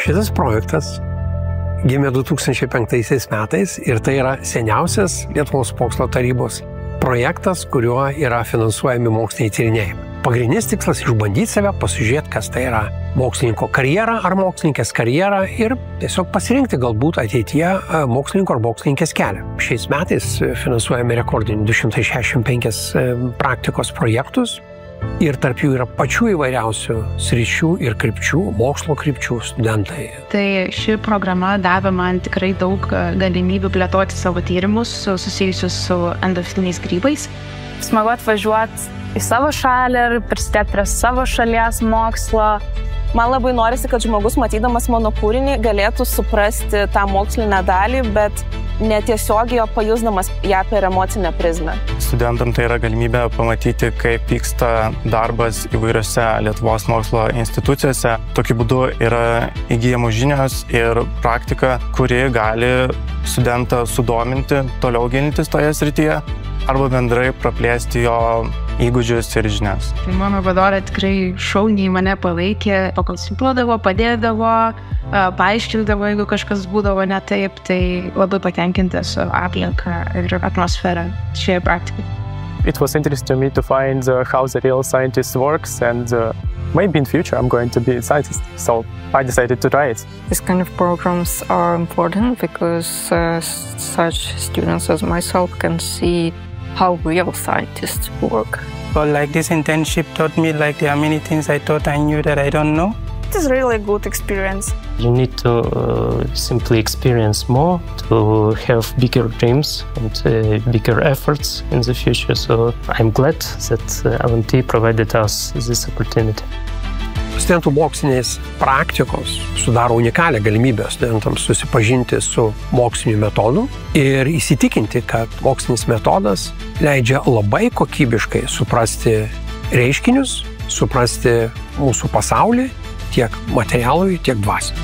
Šitas projektas gimė 2005 metais ir tai yra seniausias Lietuvos mokslo tarybos projektas, kuriuo yra finansuojami moksliniai tyrinėjimai. Pagrindinis tikslas – išbandyti save, pasižiūrėti, kas tai yra mokslininko karjera ar mokslininkės karjera ir tiesiog pasirinkti galbūt ateityje mokslininko ar mokslininkės kelią. Šiais metais finansuojame rekordinį 265 praktikos projektus ir tarp jų yra pačių įvairiausių sričių ir krypčių, mokslo krypčių studentai. Tai ši programa davė man tikrai daug galimybių plėtoti savo tyrimus susijusius su endofitiniais grybais. Smagu atvažiuoti į savo šalį ir prisidėti prie savo šalies mokslo. Man labai norisi, kad žmogus, matydamas mano kūrinį, galėtų suprasti tą mokslinę dalį, bet netiesiogiai jo pajusdamas ją per emocinę prizmę. Studentam tai yra galimybė pamatyti, kaip vyksta darbas įvairiose Lietuvos mokslo institucijose. Tokiu būdu yra įgyjamos žinios ir praktika, kuri gali studentą sudominti, toliau gilintis toje srityje arba bendrai praplėsti jo įgūdžius ir žinias. Tai mano vadovė tikrai šauniai mane palaikė, pakonsultuodavo, padėdavo, paaiškindavo, jeigu kažkas būdavo ne taip, tai labai patenkinta su aplinka ir atmosfera šioje praktikoje. It was interesting to me to find how the real scientist works and maybe in future I'm going to be a scientist, so I decided to try it. These kind of programs are important because such students as myself can see how real scientists work. But like this internship taught me there are many things I thought I knew that I don't know. It is really a good experience. You need to simply experience more to have bigger dreams and bigger efforts in the future. So I'm glad that LMT provided us this opportunity. Studentų mokslinės praktikos sudaro unikalią galimybę studentams susipažinti su moksliniu metodu ir įsitikinti, kad mokslinis metodas leidžia labai kokybiškai suprasti reiškinius, suprasti mūsų pasaulį tiek materialui, tiek dvasiai.